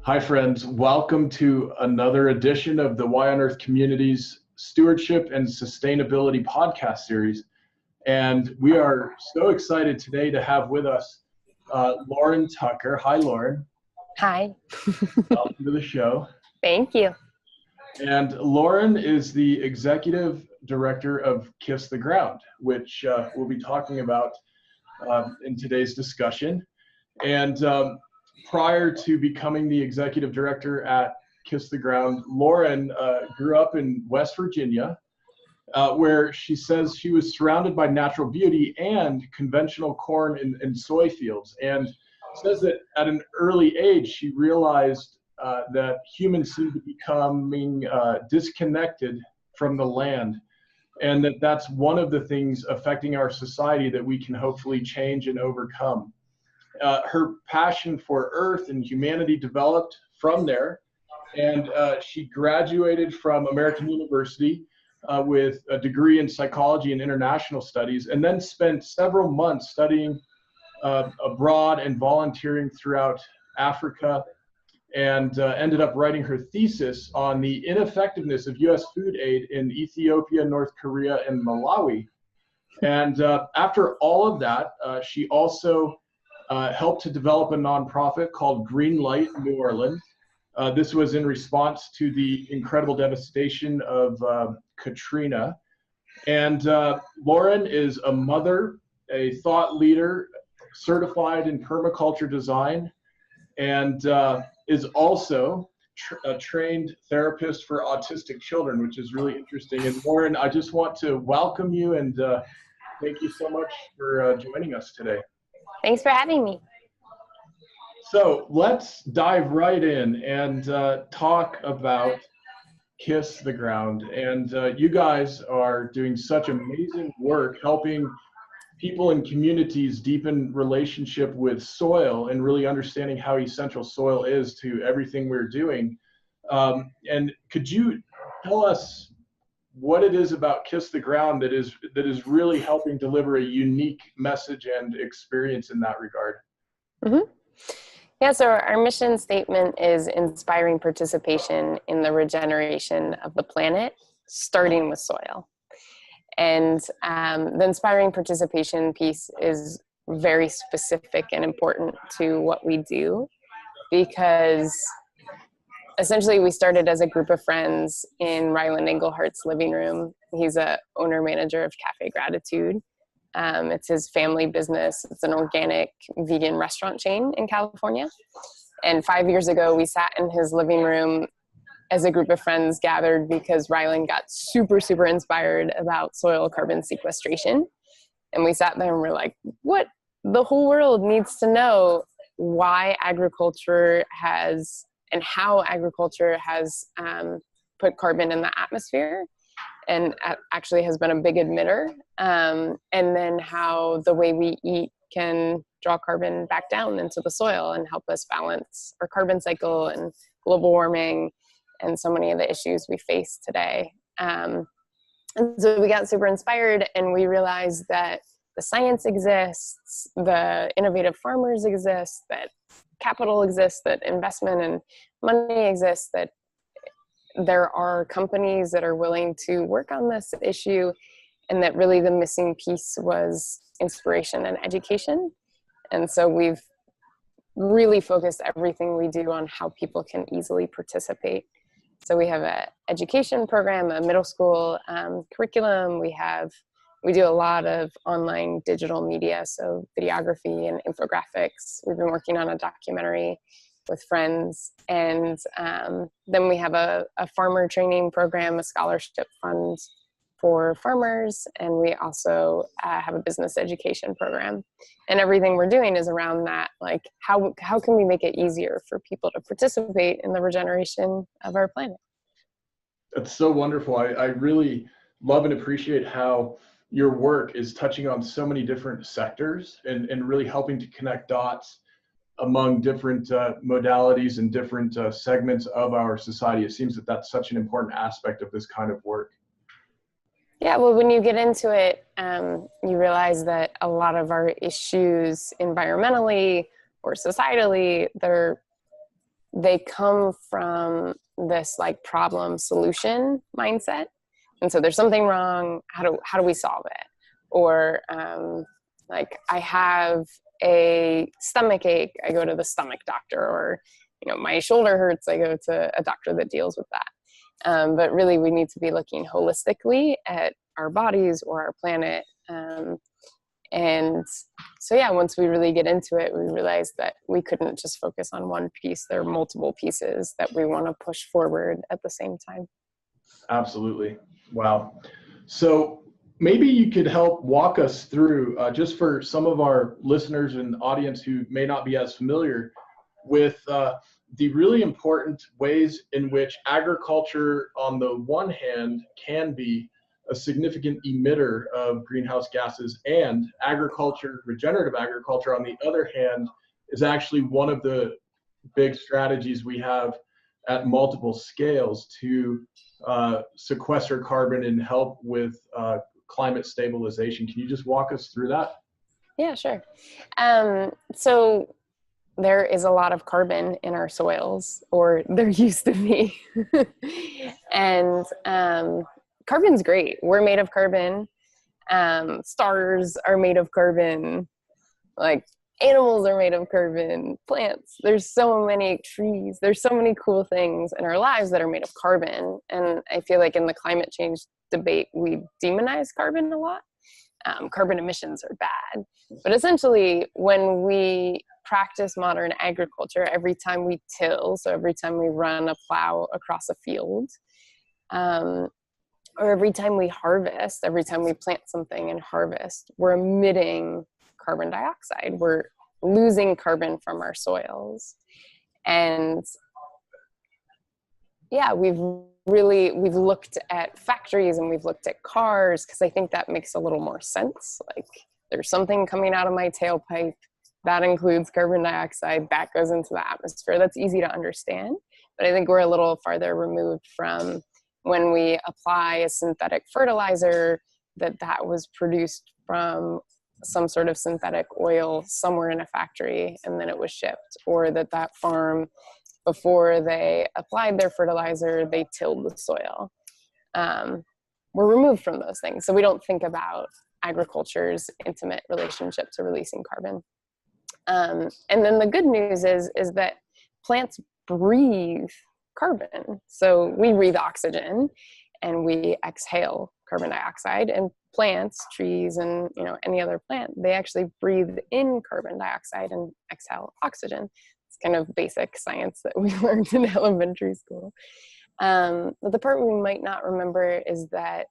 Hi, friends. Welcome to another edition of the Y on Earth Community's Stewardship and Sustainability podcast series. And we are so excited today to have with us Lauren Tucker. Hi, Lauren. Hi. Welcome to the show. Thank you. And Lauren is the executive director of Kiss the Ground, which we'll be talking about in today's discussion. And prior to becoming the executive director at Kiss the Ground, Lauren grew up in West Virginia, where she says she was surrounded by natural beauty and conventional corn and soy fields, and says that at an early age she realized that humans seem to be becoming disconnected from the land, and that's one of the things affecting our society that we can hopefully change and overcome. Her passion for Earth and humanity developed from there, and she graduated from American University with a degree in psychology and international studies, and then spent several months studying abroad and volunteering throughout Africa, and ended up writing her thesis on the ineffectiveness of U.S. food aid in Ethiopia, North Korea, and Malawi. And after all of that, she also helped to develop a nonprofit called Green Light New Orleans. This was in response to the incredible devastation of Katrina. And Lauren is a mother, a thought leader, certified in permaculture design, and is also a trained therapist for autistic children, which is really interesting. And Lauren, I just want to welcome you and thank you so much for joining us today. Thanks for having me. So let's dive right in and talk about Kiss the Ground. And you guys are doing such amazing work helping people and communities deepen relationship with soil and really understanding how essential soil is to everything we're doing. And could you tell us what it is about Kiss the Ground that is really helping deliver a unique message and experience in that regard? Mm-hmm. Yeah, so our mission statement is inspiring participation in the regeneration of the planet, starting with soil. And the inspiring participation piece is very specific and important to what we do, because essentially we started as a group of friends in Ryland Englehart's living room. He's a owner-manager of Cafe Gratitude. It's his family business. It's an organic vegan restaurant chain in California. And 5 years ago, we sat in his living room as a group of friends gathered because Ryland got super, super inspired about soil carbon sequestration. And we sat there and we're like, what? The whole world needs to know why agriculture has and how agriculture has put carbon in the atmosphere and actually has been a big emitter. And then how the way we eat can draw carbon back down into the soil and help us balance our carbon cycle and global warming and so many of the issues we face today. And so we got super inspired, and we realized that the science exists, the innovative farmers exist, that capital exists, that investment and money exists, that there are companies that are willing to work on this issue, and that really the missing piece was inspiration and education. And so we've really focused everything we do on how people can easily participate. So we have an education program, a middle school curriculum. We do a lot of online digital media, so videography and infographics. We've been working on a documentary with friends. And then we have a farmer training program, a scholarship fund for farmers. And we also have a business education program. And everything we're doing is around that, like how can we make it easier for people to participate in the regeneration of our planet? That's so wonderful. I really love and appreciate how your work is touching on so many different sectors and really helping to connect dots among different modalities and different segments of our society. It seems that that's such an important aspect of this kind of work. Yeah, well, when you get into it, you realize that a lot of our issues environmentally or societally, they're they come from this like problem solution mindset. And so there's something wrong. How do we solve it? Or like I have a stomach ache, I go to the stomach doctor, or, my shoulder hurts, I go to a doctor that deals with that. But really we need to be looking holistically at our bodies or our planet. And so, yeah, once we really get into it, we realize that we couldn't just focus on one piece. There are multiple pieces that we want to push forward at the same time. Absolutely. Wow. So maybe you could help walk us through, just for some of our listeners and audience who may not be as familiar with the really important ways in which agriculture, on the one hand, can be a significant emitter of greenhouse gases, and agriculture, regenerative agriculture, on the other hand, is actually one of the big strategies we have at multiple scales to sequester carbon and help with climate stabilization. Can you just walk us through that? Yeah, sure. So there is a lot of carbon in our soils, or there used to be. And carbon's great. We're made of carbon. Stars are made of carbon. Like animals are made of carbon. Plants. There's so many trees. There's so many cool things in our lives that are made of carbon. And I feel like in the climate change debate, we demonize carbon a lot. Carbon emissions are bad. But essentially, when we practice modern agriculture, every time we till, so every time we run a plow across a field, or every time we harvest, every time we plant something and harvest, we're emitting carbon dioxide. We're losing carbon from our soils. And yeah, we've looked at factories and we've looked at cars, because I think that makes a little more sense. Like there's something coming out of my tailpipe that includes carbon dioxide that goes into the atmosphere. That's easy to understand. But I think we're a little farther removed from when we apply a synthetic fertilizer that was produced from some sort of synthetic oil somewhere in a factory and then it was shipped, or that farm, before they applied their fertilizer, they tilled the soil. We're removed from those things. So we don't think about agriculture's intimate relationship to releasing carbon. And then the good news is that plants breathe carbon. So we breathe oxygen and we exhale carbon dioxide, and plants, trees, and any other plant, they actually breathe in carbon dioxide and exhale oxygen. It's kind of basic science that we learned in elementary school. But the part we might not remember is that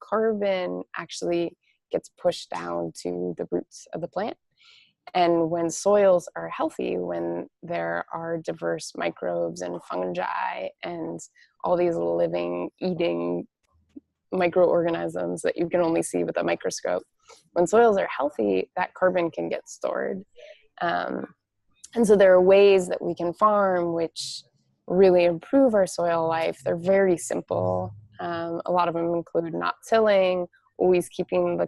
carbon actually gets pushed down to the roots of the plant. And when soils are healthy, when there are diverse microbes and fungi and all these living, eating microorganisms that you can only see with a microscope, when soils are healthy, that carbon can get stored. And so there are ways that we can farm which really improve our soil life. They're very simple. A lot of them include not tilling, always keeping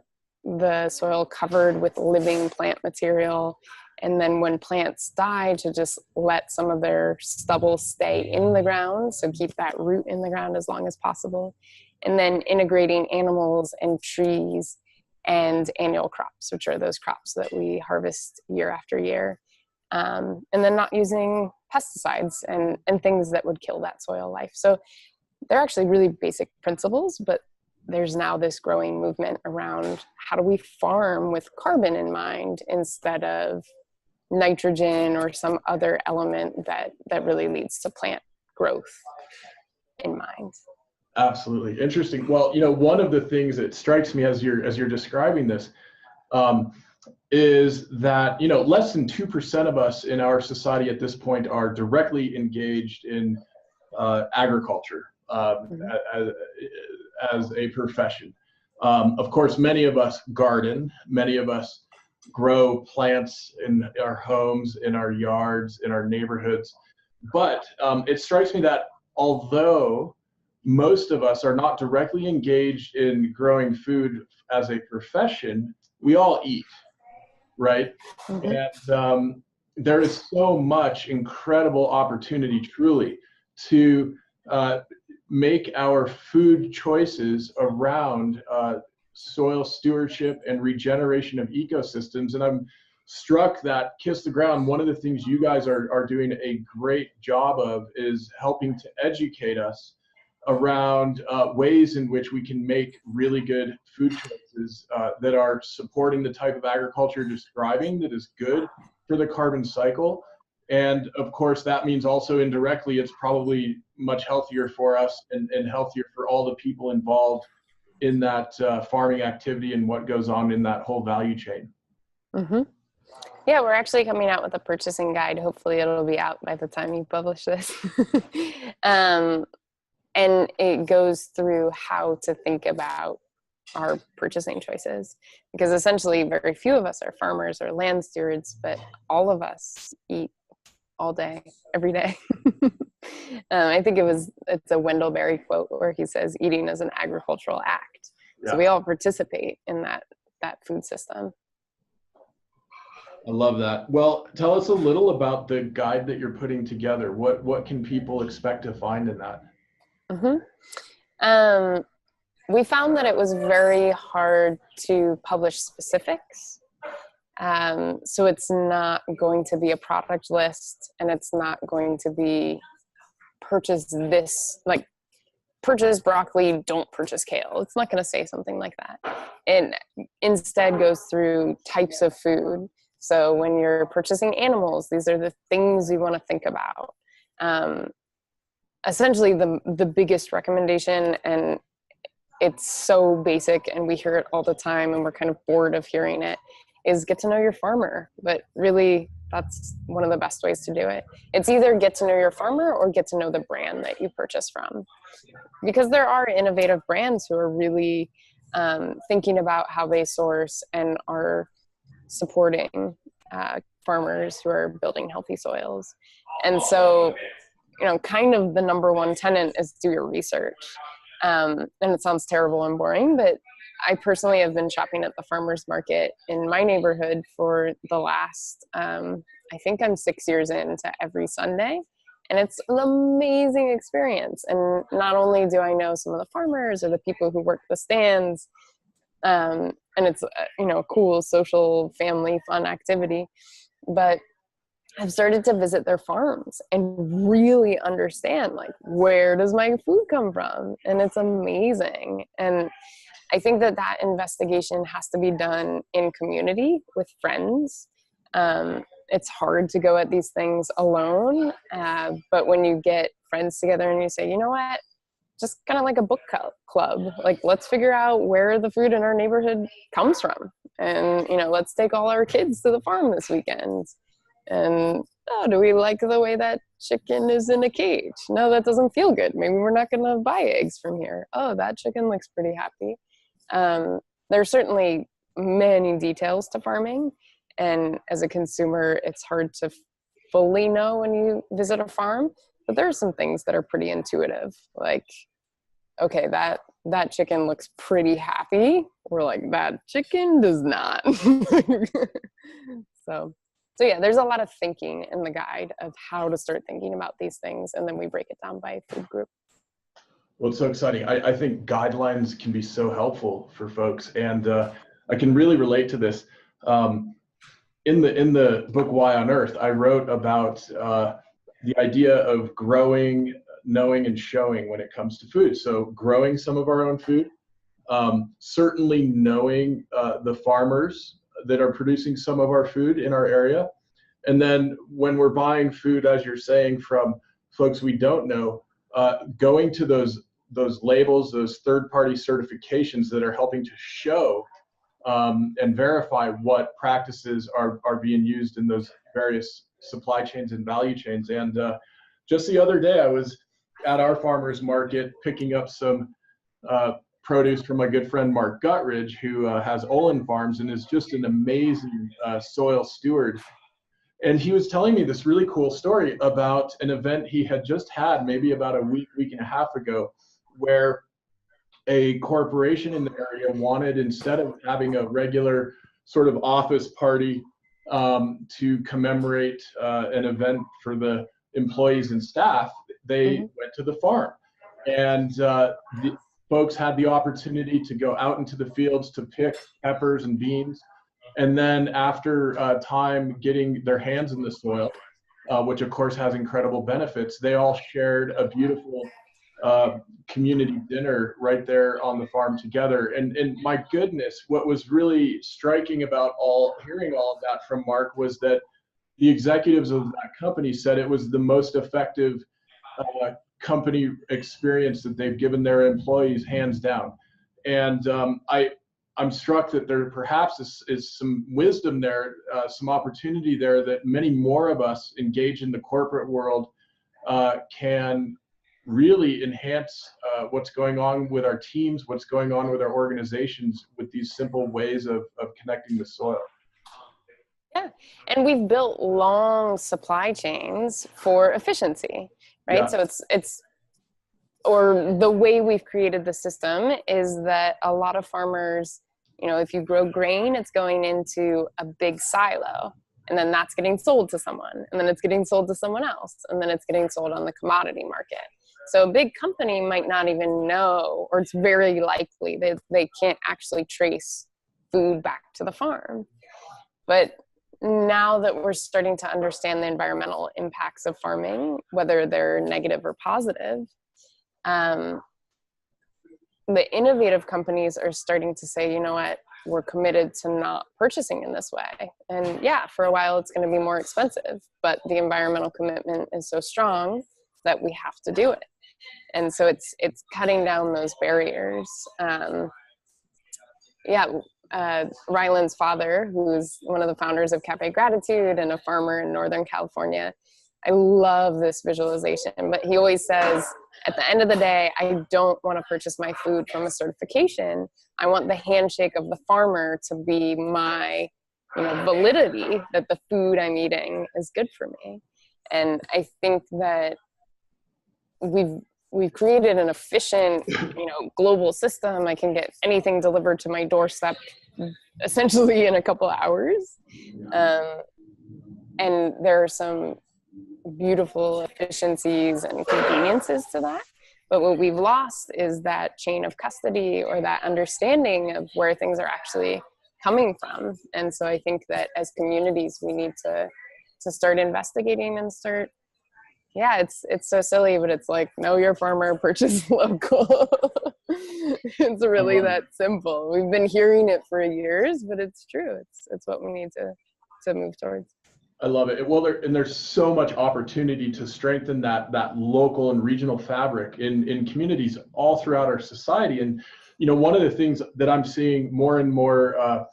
the soil covered with living plant material, and then when plants die, to just let some of their stubble stay in the ground, so keep that root in the ground as long as possible, and then integrating animals and trees and annual crops, which are those crops that we harvest year after year, and then not using pesticides and things that would kill that soil life. So they're actually really basic principles, but there's now this growing movement around how do we farm with carbon in mind instead of nitrogen or some other element that really leads to plant growth in mind. Absolutely. Interesting. Well, one of the things that strikes me as you're describing this is that, less than 2% of us in our society at this point are directly engaged in agriculture as a profession. Of course, many of us garden, many of us grow plants in our homes, in our yards, in our neighborhoods. But it strikes me that although most of us are not directly engaged in growing food as a profession, we all eat, right? Mm-hmm. And there is so much incredible opportunity, truly, to make our food choices around soil stewardship and regeneration of ecosystems. And I'm struck that Kiss the Ground, one of the things you guys are doing a great job of is helping to educate us around ways in which we can make really good food choices that are supporting the type of agriculture you're describing that is good for the carbon cycle. And of course, that means also indirectly, it's probably much healthier for us and healthier for all the people involved in that farming activity and what goes on in that whole value chain. Mm-hmm. Yeah, we're actually coming out with a purchasing guide. Hopefully it'll be out by the time you publish this. And it goes through how to think about our purchasing choices, because essentially very few of us are farmers or land stewards, but all of us eat all day, every day. I think it's a Wendell Berry quote where he says, eating is an agricultural act. Yeah. So we all participate in that food system. I love that. Well, tell us a little about the guide that you're putting together. What can people expect to find in that? Mm-hmm. We found that it was very hard to publish specifics. So it's not going to be a product list, and it's not going to be purchase this, like purchase broccoli, don't purchase kale. It's not going to say something like that. It instead goes through types of food. So when you're purchasing animals, these are the things you want to think about. Essentially, the biggest recommendation, and it's so basic and we hear it all the time and we're kind of bored of hearing it, is get to know your farmer. But really, that's one of the best ways to do it. It's either get to know your farmer or get to know the brand that you purchase from. Because there are innovative brands who are really thinking about how they source and are supporting farmers who are building healthy soils. And so, kind of the number one tenet is do your research. And it sounds terrible and boring, but I personally have been shopping at the farmer's market in my neighborhood for the last, I think I'm 6 years into every Sunday. And it's an amazing experience. And not only do I know some of the farmers or the people who work the stands, and it's, a cool social family fun activity, but I've started to visit their farms and really understand, like, where does my food come from? And it's amazing. And I think that investigation has to be done in community with friends. It's hard to go at these things alone, but when you get friends together and you say, you know what, just kind of like a book club, like, let's figure out where the food in our neighborhood comes from. And, let's take all our kids to the farm this weekend. And, do we like the way that chicken is in a cage? No, that doesn't feel good. Maybe we're not going to buy eggs from here. Oh, that chicken looks pretty happy. There's certainly many details to farming. And as a consumer, it's hard to fully know when you visit a farm. But there are some things that are pretty intuitive. Like, okay, that chicken looks pretty happy. We're like, that chicken does not. So yeah, there's a lot of thinking in the guide of how to start thinking about these things. And then we break it down by food group. Well, it's so exciting. I think guidelines can be so helpful for folks. And I can really relate to this. In the book, Why on Earth, I wrote about the idea of growing, knowing, and showing when it comes to food. So growing some of our own food, certainly knowing the farmers that are producing some of our food in our area. And then when we're buying food, as you're saying, from folks we don't know, going to those labels, those third-party certifications that are helping to show and verify what practices are being used in those various supply chains and value chains. And just the other day, I was at our farmers market picking up some produce from my good friend Mark Guttridge, who has Olin Farms and is just an amazing soil steward. And he was telling me this really cool story about an event he had just had maybe about a week and a half ago, where a corporation in the area wanted, instead of having a regular sort of office party to commemorate an event for the employees and staff, they went to the farm. And the folks had the opportunity to go out into the fields to pick peppers and beans. And then after time getting their hands in the soil, which of course has incredible benefits, they all shared a beautiful community dinner right there on the farm together. And my goodness, what was really striking about hearing all of that from Mark was that the executives of that company said it was the most effective company experience that they've given their employees, hands down. And I'm struck that there perhaps is some wisdom there, some opportunity there that many more of us engaged in the corporate world can really enhance what's going on with our teams, what's going on with our organizations with these simple ways of connecting the soil. Yeah, and we've built long supply chains for efficiency, right? Yeah. So or the way we've created the system is that a lot of farmers, if you grow grain, it's going into a big silo, and then that's getting sold to someone, and then it's getting sold to someone else, and then it's getting sold on the commodity market. So a big company might not even know, or it's very likely that they can't actually trace food back to the farm. But now that we're starting to understand the environmental impacts of farming, whether they're negative or positive, the innovative companies are starting to say, you know what, we're committed to not purchasing in this way. And yeah, for a while it's going to be more expensive, but the environmental commitment is so strong that we have to do it. And so it's cutting down those barriers. Ryland's father, who's one of the founders of Cafe Gratitude and a farmer in Northern California, I love this visualization, but he always says, at the end of the day, I don't want to purchase my food from a certification. I want the handshake of the farmer to be my validity that the food I'm eating is good for me. And I think that we've created an efficient, global system. I can get anything delivered to my doorstep essentially in a couple of hours. And there are some beautiful efficiencies and conveniences to that. But what we've lost is that chain of custody, or that understanding of where things are actually coming from. And so I think that as communities, we need to start investigating and start, it's so silly, but it's like, know your farmer, purchase local. It's really that simple. We've been hearing it for years, but it's true. It's what we need to move towards. I love it. Well, there's so much opportunity to strengthen that local and regional fabric in communities all throughout our society. And one of the things that I'm seeing more and more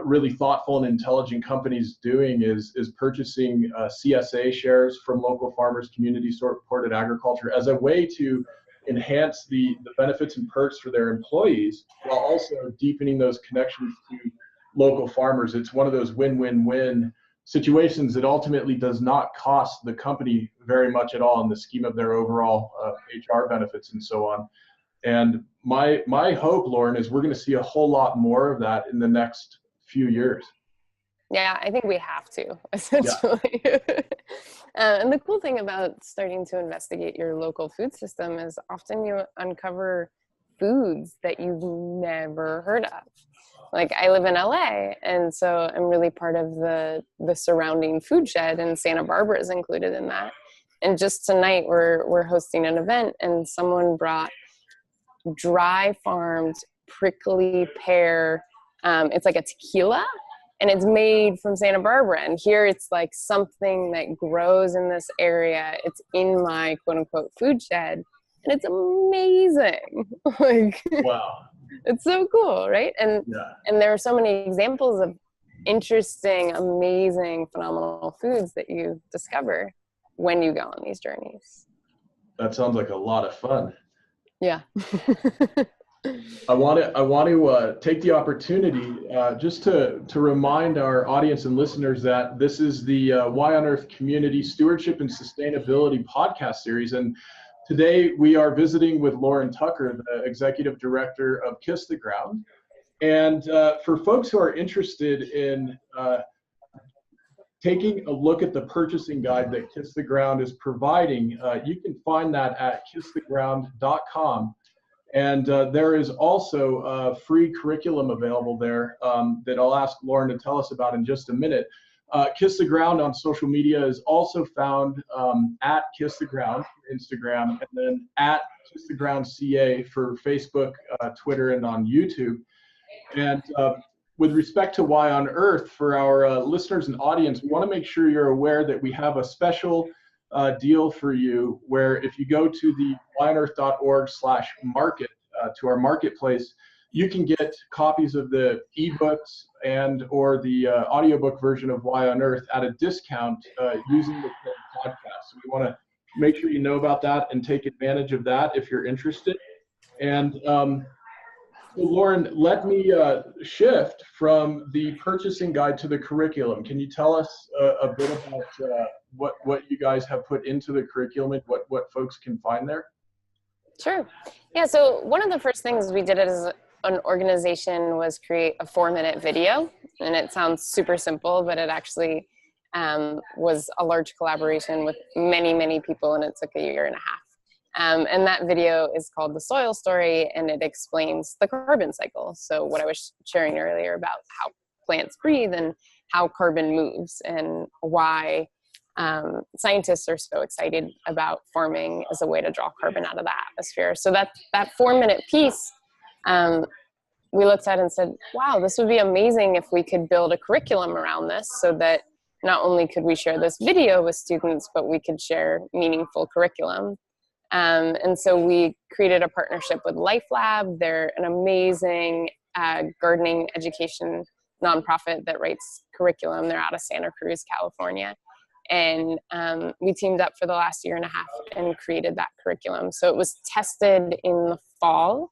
really thoughtful and intelligent companies doing is purchasing CSA shares from local farmers, community supported agriculture, as a way to enhance the benefits and perks for their employees, while also deepening those connections to local farmers. It's one of those win-win-win situations that ultimately does not cost the company very much at all in the scheme of their overall HR benefits and so on. And my hope, Lauren, is we're going to see a whole lot more of that in the next few years. Yeah, I think we have to, essentially. Yeah. And the cool thing about starting to investigate your local food system is often you uncover foods that you've never heard of. Like, I live in LA, and so I'm really part of the surrounding food shed, and Santa Barbara is included in that. And just tonight we're hosting an event, and someone brought dry farmed prickly pear. It's like a tequila, and it's made from Santa Barbara. And here it's like something that grows in this area. It's in my quote unquote food shed, and it's amazing. Like, wow. It's so cool, right? And there are so many examples of interesting, amazing, phenomenal foods that you discover when you go on these journeys. That sounds like a lot of fun. Yeah. I want to take the opportunity just to remind our audience and listeners that this is the Why on Earth Community Stewardship and Sustainability podcast series. And today we are visiting with Lauren Tucker, the Executive Director of Kiss the Ground. And for folks who are interested in taking a look at the purchasing guide that Kiss the Ground is providing, you can find that at kisstheground.com. And there is also a free curriculum available there that I'll ask Lauren to tell us about in just a minute. Kiss the Ground on social media is also found at Kiss the Ground for Instagram, and then at Kiss the Ground CA for Facebook, Twitter, and on YouTube. And with respect to Why on Earth, for our listeners and audience, we want to make sure you're aware that we have a special deal for you, where if you go to the whyonearth.org/market, to our marketplace, you can get copies of the ebooks and or the audiobook version of Why on Earth at a discount using the podcast. So we want to make sure you know about that and take advantage of that if you're interested. And so Lauren, let me shift from the purchasing guide to the curriculum. Can you tell us a bit about what you guys have put into the curriculum and what folks can find there? Sure. Yeah, so one of the first things we did as an organization was create a 4-minute video. And it sounds super simple, but it actually was a large collaboration with many, many people, and it took a year and a half. And that video is called The Soil Story, and it explains the carbon cycle. So what I was sharing earlier about how plants breathe and how carbon moves, and why scientists are so excited about farming as a way to draw carbon out of the atmosphere. So that 4-minute piece, we looked at and said, wow, this would be amazing if we could build a curriculum around this, so that not only could we share this video with students, but we could share meaningful curriculum. And so we created a partnership with Life Lab. They're an amazing gardening education nonprofit that writes curriculum. They're out of Santa Cruz, California. And we teamed up for the last year and a half and created that curriculum. So it was tested in the fall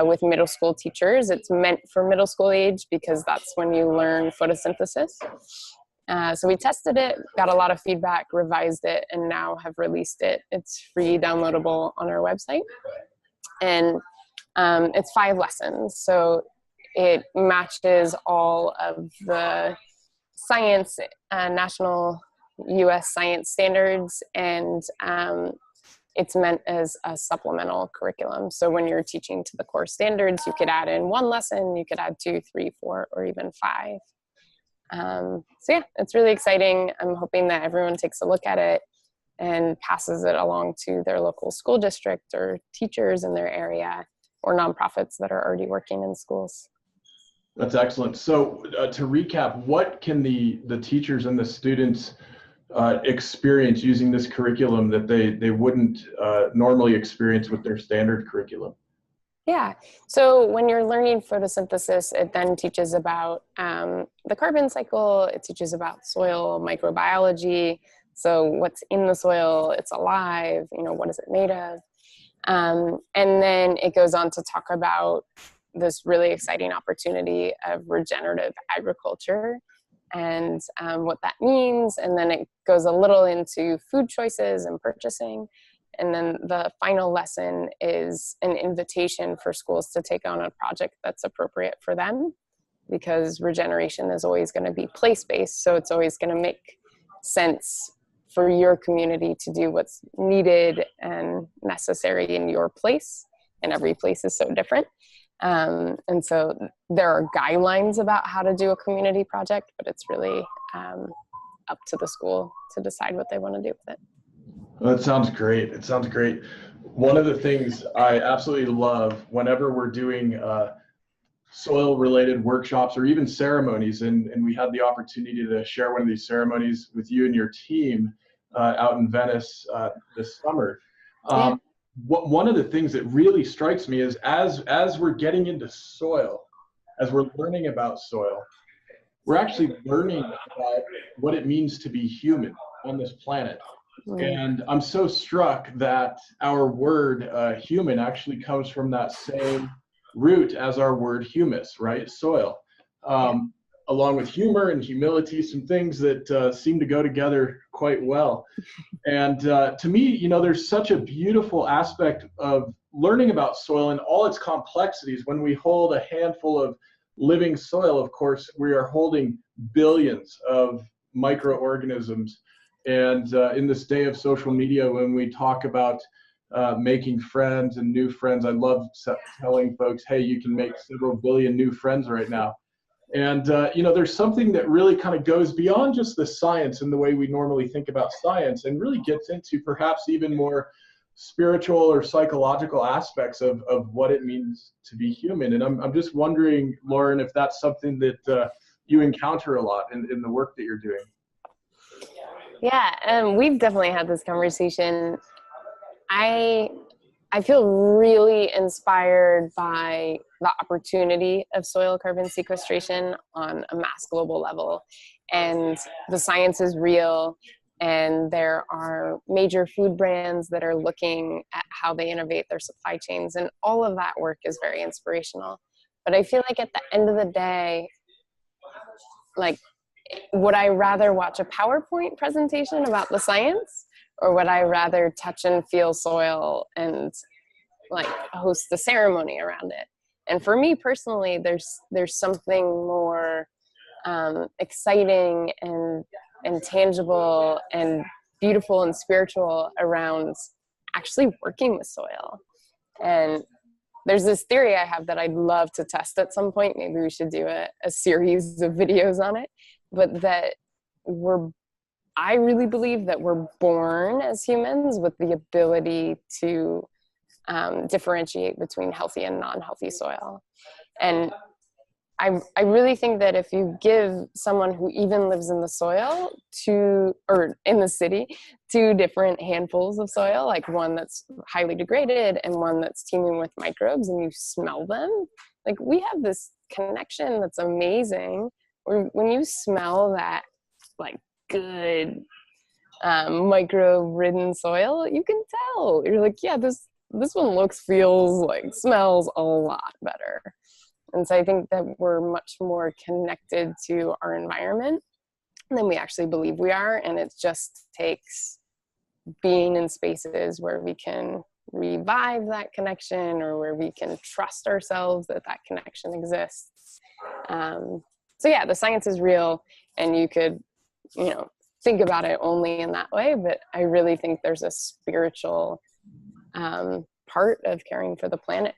with middle school teachers. It's meant for middle school age because that's when you learn photosynthesis. So we tested it, got a lot of feedback, revised it, and now have released it. It's free, downloadable on our website. And it's 5 lessons. So it matches all of the science, national U.S. science standards, and it's meant as a supplemental curriculum. So when you're teaching to the core standards, you could add in 1 lesson, you could add 2, 3, 4, or even 5. So yeah, it's really exciting. I'm hoping that everyone takes a look at it and passes it along to their local school district or teachers in their area or nonprofits that are already working in schools. That's excellent. So to recap, what can the teachers and the students experience using this curriculum that they wouldn't normally experience with their standard curriculum? Yeah, so when you're learning photosynthesis, it then teaches about the carbon cycle, it teaches about soil microbiology, so what's in the soil, it's alive, what is it made of? And then it goes on to talk about this really exciting opportunity of regenerative agriculture and what that means. And then it goes a little into food choices and purchasing. And then the final lesson is an invitation for schools to take on a project that's appropriate for them, because regeneration is always going to be place-based. So it's always going to make sense for your community to do what's needed and necessary in your place. And every place is so different. And so there are guidelines about how to do a community project, but it's really up to the school to decide what they want to do with it. Well, that sounds great. It sounds great. One of the things I absolutely love whenever we're doing soil-related workshops or even ceremonies, and we had the opportunity to share one of these ceremonies with you and your team out in Venice this summer. Yeah. One of the things that really strikes me is as we're getting into soil, as we're learning about soil, we're actually learning about what it means to be human on this planet. And I'm so struck that our word human actually comes from that same root as our word humus, right? Soil. Along with humor and humility, some things that seem to go together quite well. And to me, there's such a beautiful aspect of learning about soil and all its complexities. When we hold a handful of living soil, of course, we are holding billions of microorganisms. And in this day of social media, when we talk about making friends and new friends, I love telling folks, hey, you can make several billion new friends right now. And, you know, there's something that really kind of goes beyond just the science and the way we normally think about science, and really gets into perhaps even more spiritual or psychological aspects of what it means to be human. And I'm just wondering, Lauren, if that's something that you encounter a lot in the work that you're doing. Yeah, we've definitely had this conversation. I feel really inspired by the opportunity of soil carbon sequestration on a mass global level. And the science is real, and there are major food brands that are looking at how they innovate their supply chains, and all of that work is very inspirational. But I feel like at the end of the day, like, would I rather watch a PowerPoint presentation about the science, or would I rather touch and feel soil and like host the ceremony around it? And for me personally, there's something more exciting and tangible and beautiful and spiritual around actually working with soil. And there's this theory I have that I'd love to test at some point. Maybe we should do a series of videos on it. But that I really believe that we're born as humans with the ability to differentiate between healthy and non-healthy soil. And I really think that if you give someone who even lives in the soil or in the city, two different handfuls of soil, like one that's highly degraded and one that's teeming with microbes, and you smell them, like, we have this connection that's amazing. When you smell that, like, good microbe-ridden soil, you can tell. You're like, yeah, this one feels like, smells a lot better. And so I think that we're much more connected to our environment than we actually believe we are. And it just takes being in spaces where we can revive that connection, or where we can trust ourselves that that connection exists. So yeah, the science is real, and you could, think about it only in that way. But I really think there's a spiritual part of caring for the planet.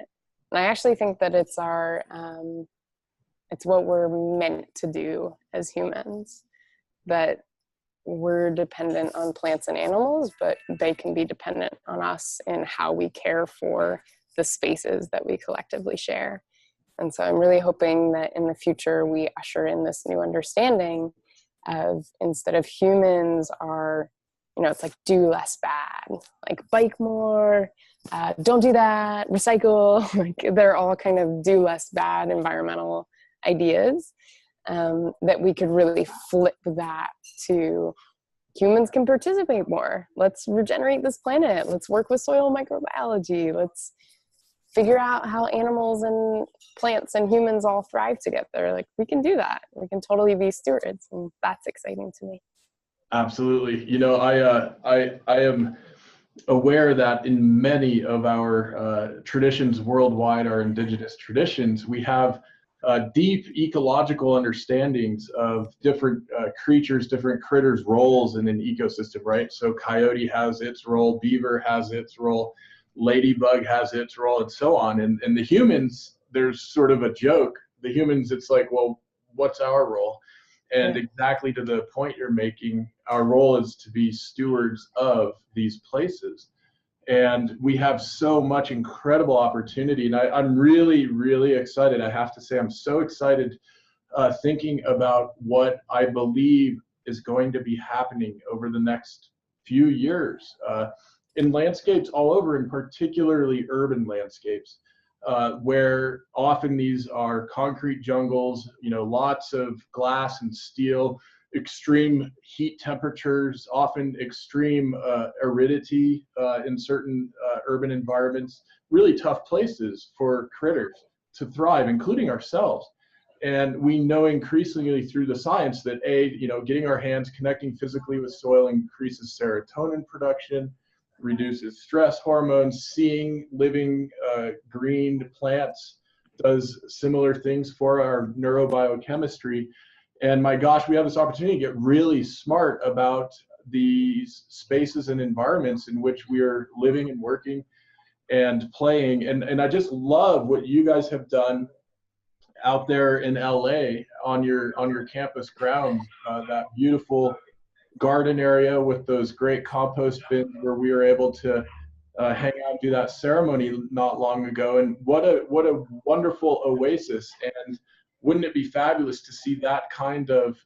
And I actually think that it's it's what we're meant to do as humans, that we're dependent on plants and animals, but they can be dependent on us in how we care for the spaces that we collectively share. And so I'm really hoping that in the future we usher in this new understanding of, instead of humans are, it's like, do less bad, like bike more, don't do that, recycle, like, they're all kind of do less bad environmental ideas, that we could really flip that to humans can participate more. Let's regenerate this planet. Let's work with soil microbiology. Let's figure out how animals and plants and humans all thrive together. Like, we can do that. We can totally be stewards, and that's exciting to me. Absolutely. I am aware that in many of our traditions worldwide, our indigenous traditions, we have deep ecological understandings of different creatures, different critters' roles in an ecosystem, right? So coyote has its role, beaver has its role, ladybug has its role, and so on. And the humans, there's sort of a joke. The humans, it's like, well, what's our role? And exactly to the point you're making, our role is to be stewards of these places. And we have so much incredible opportunity. And I'm really, really excited. I have to say, I'm so excited thinking about what I believe is going to be happening over the next few years in landscapes all over, and particularly urban landscapes. Where often these are concrete jungles, lots of glass and steel, extreme heat temperatures, often extreme aridity in certain urban environments, really tough places for critters to thrive, including ourselves. And we know increasingly through the science that getting our hands, connecting physically with soil increases serotonin production, reduces stress hormones. Seeing living green plants does similar things for our neurobiochemistry. And my gosh, we have this opportunity to get really smart about these spaces and environments in which we are living and working and playing. And I just love what you guys have done out there in LA on your campus grounds, that beautiful garden area with those great compost bins where we were able to hang out and do that ceremony not long ago. And what a wonderful oasis. And wouldn't it be fabulous to see that kind of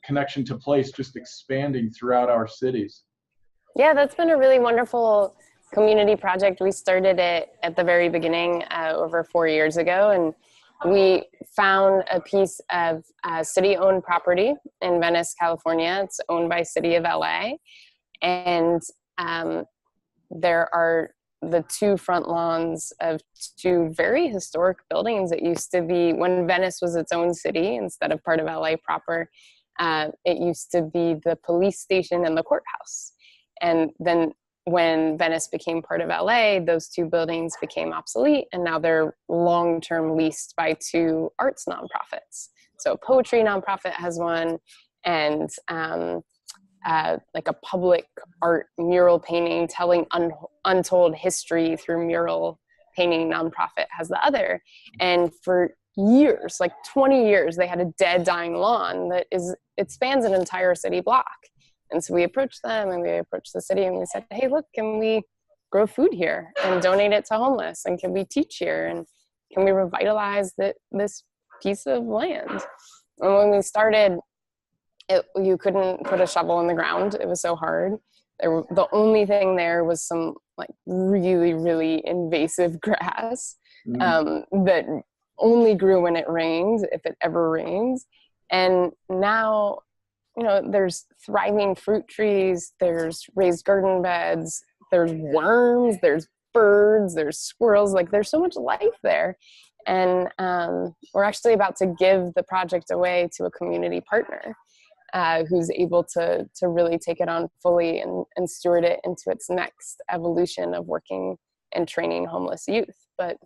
connection to place just expanding throughout our cities? Yeah, that's been a really wonderful community project. We started it at the very beginning over 4 years ago, and we found a piece of city-owned property in Venice, California. It's owned by City of LA, and there are the two front lawns of two very historic buildings. It used to be, when Venice was its own city instead of part of LA proper, it used to be the police station and the courthouse. And then when Venice became part of LA, those two buildings became obsolete, and now they're long-term leased by two arts nonprofits. So a poetry nonprofit has one, and like a public art mural painting telling untold history through mural painting nonprofit has the other. And for years, like 20 years, they had a dead, dying lawn it spans an entire city block. And so we approached them, and we approached the city, and we said, hey, look, can we grow food here and donate it to homeless? And can we teach here? And can we revitalize this piece of land? And when we started, you couldn't put a shovel in the ground. It was so hard. The only thing there was some like really, really invasive grass that only grew when it rained, if it ever rains. And now, there's thriving fruit trees, there's raised garden beds, there's worms, there's birds, there's squirrels, like there's so much life there. And we're actually about to give the project away to a community partner who's able to really take it on fully and steward it into its next evolution of working and training homeless youth. But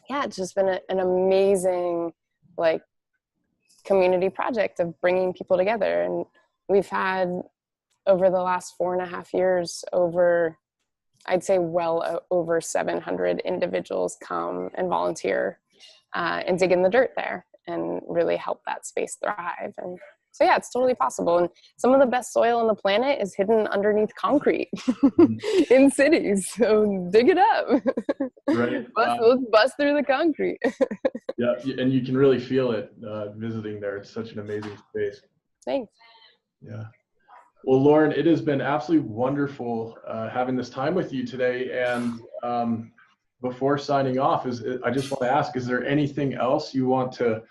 yeah, it's just been an amazing, like, community project of bringing people together. And we've had, over the last 4.5 years, I'd say over 700 individuals come and volunteer and dig in the dirt there and really help that space thrive. And so yeah, it's totally possible. And some of the best soil on the planet is hidden underneath concrete in cities. So dig it up. Right. Let's bust through the concrete. Yeah, and you can really feel it visiting there. It's such an amazing space. Thanks. Yeah. Well, Lauren, it has been absolutely wonderful having this time with you today. And before signing off, I just want to ask, is there anything else you want to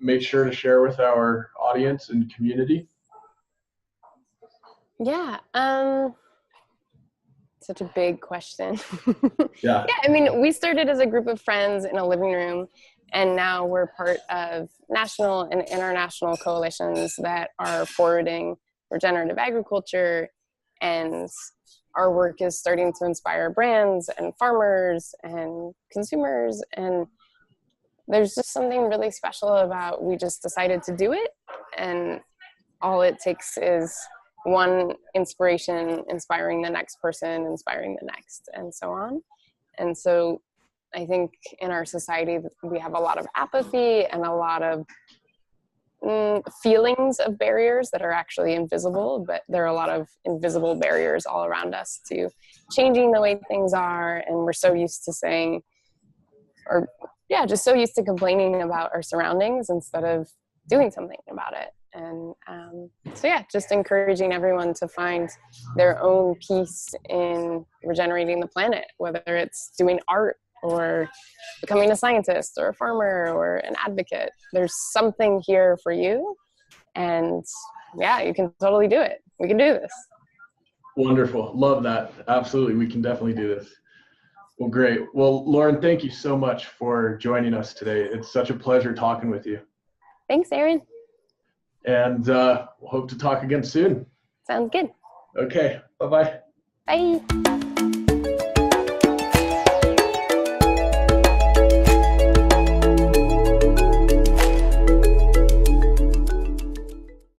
make sure to share with our audience and community? Yeah. Such a big question. Yeah. Yeah, I mean, we started as a group of friends in a living room, and now we're part of national and international coalitions that are forwarding regenerative agriculture, and our work is starting to inspire brands and farmers and consumers. And there's just something really special about, we just decided to do it, and all it takes is one inspiration inspiring the next person, inspiring the next, and so on. And so I think in our society we have a lot of apathy and a lot of feelings of barriers that are actually invisible, but there are a lot of invisible barriers all around us to changing the way things are. And we're so used to saying, or yeah, just so used to complaining about our surroundings instead of doing something about it. And so yeah, just encouraging everyone to find their own piece in regenerating the planet, whether it's doing art or becoming a scientist or a farmer or an advocate. There's something here for you, and yeah, you can totally do it. We can do this. Wonderful. Love that. Absolutely. We can definitely do this. Well, great. Well, Lauren, thank you so much for joining us today. It's such a pleasure talking with you. Thanks, Aaron. And we'll hope to talk again soon. Sounds good. Okay. Bye-bye. Bye.